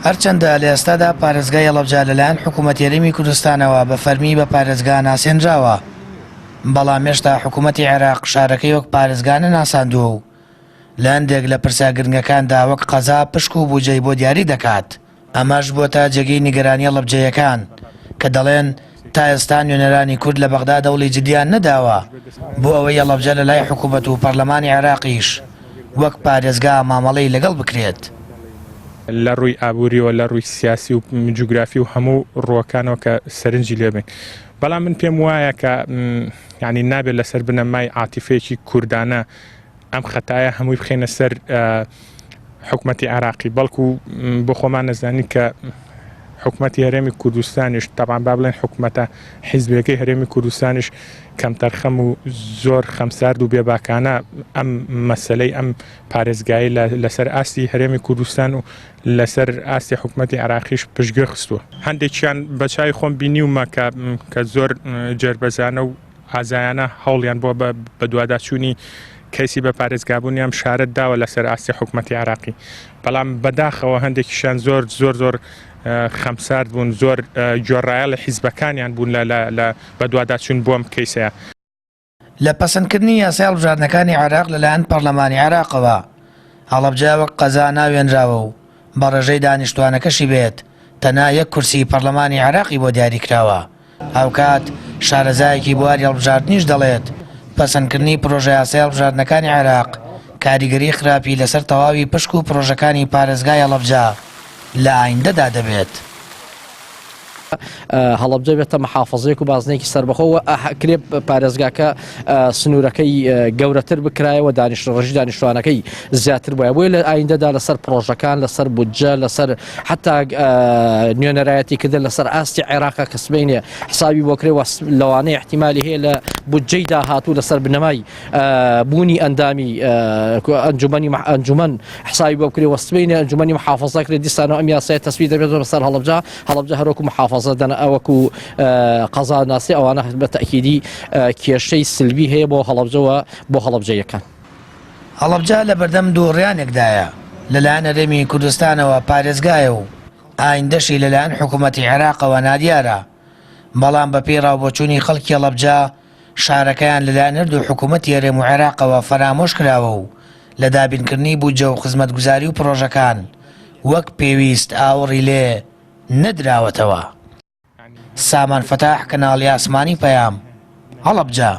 هەرچەندە لە ئێستادا پارێزگای هەڵەبجە لەلایەن حکوومەتی هەرێمی کوردستانەوە بە فەرمی بە پارێزگا ناسێنراوە، بەڵام هێشتا حکوومەتی عێراق شارەکەی وەک پارێزگانە ناساندووە و لە هەندێک لە پرسە گرنگەکاندا وەک قەزا پشک و بودجەی بۆ دیاری دەکات. ئەمەش بۆتە جێگەی نیگەرانی هەڵەبجەیەکان کە دەڵێن تا ئێستا نوێنەرانی کورد لە بەغدا دەوڵی جدیان نەداوە بۆ ئەوەی هەڵەبجە لە لای حکوومەت و پەرلەمانی عێراقیش وەک پارێزگا مامەڵەی لەگەڵ بکرێت. لە ڕووی ئابووریەوە لە ڕووی سیاسی و جوگرافی و هەموو ڕۆکانەوە کە سەرنجی لێبین، بەڵام من پێم وایە کە ینی نابێت لەسەر بنەمای عاتیفەیەکی کوردانە ئەم خەتایە هەمووی بخێنە سەر حکوومەتی عێراقی، بەڵکو بۆ خۆمان نەزانی کە حکوومەتی هەرێمی کوردستانیش تەبان با بڵێن حکوومەتە حیزبەکەی هەرێمی کوردستانیش کەم تەرخەم و زۆر خەمسارد و بێباکانە ئەم مەسەلەی ئەم پارێزگایی لەسەر ئاستی هەرێمی کوردستان و لەسەر ئاستی حکوومەتی عێراقیش پشتگوێ خستووە. هەندێکیان بە چای خۆم بینیومە کە زۆر جێربەزانە و ئازایانە هەوڵیان بۆ بە دوواداچوونی کەسی بە پارێزگابوونیان شارەت داوە لەسەر ئاستی حکوومەتی عێراقی، بەڵام بەداخەوە هەندێکیشان زۆر خەمسارد بوون، زۆر گۆڕایە لە حیزبەکانیان بوون لە بەدواداچوون بۆم کەیسەیە. لە پەسەندکردنی یاسای هەڵبژاردنەکانی عێراق لەلایەن پەرلەمانی عێراقەوە هەڵەبجە وەک قەزا ناوێنراوە و بە ڕێژەی دانیشتوانەکەشی بێت تەنها یەک کورسی پەرلەمانی عێراقی بۆ دیاری کراوە. هاوکات شارەزایەکی بواری هەڵبژاردنیش دەڵێت پەسەندکردنی پرۆژە یاسای هەڵبژاردنەکانی عێراق کاریگەری خراپی لەسەر تەواوی پشک و پرۆژەکانی پارێزگای هەڵەبجە لە ئایندەدا دەبێت. هەڵەبجە بێتە محافەزەیەک و بازنێکی سەربەخۆوە کرێ پارێزگاکە سنوورەکەی گەورەتر بکرایەوە، ڕژی دانیشتوانەکەی زیاتر بۆیە بۆی لە ئایندەدا لەسەر پرۆژەکان لەسەر بودجە لەسەر حتا نوێنەرایەتی کردن لەسەر ئاستی عێراقا کە سبەینێ حسابی بۆ کرێ لەوانەیە احتیمالی هەیە لە بودجەی داهاتوو لەسەر بنەمای بوونی ئەندامی ئەنجومەن حسابی بۆ کرێ وەسبەینێ ئەنجومەنی محافەزە کرێت دیسانەوە ئەم یاسایە تەسبیح دەبێت بەسەر هەڵەبجە هەروەکو محافەزە دەنە ئەوەکو قەزا ناسی ئەوانە بە تەکیدی کێشەی سلبی هەیە بۆ هەڵەبجەوە بۆ هەڵەبجەیەکان. هەڵەبجە لە بەردەم دووڕیانێکدایە لەلایەن هەرێمی کوردستانەوە پارێزگایە و ئایندەشی لەلایەن حکوومەتی عێراقەوە نادیارە، بەڵام بە پێی ڕاوبۆچوونی خەڵکی هەڵەبجە شارەکەیان لەلایەن هەردوو حکوومەتی هەرێم و عێراقەوە فەرامۆش کراوە و لە دابینکردنی بودجە و خزمەتگوزاری و پرۆژەکان وەک پێویست ئاوەڕی لێ نەدراوەتەوە. سامان فتاح، کەناڵی ئاسمانی پەیام، هەڵەبجە.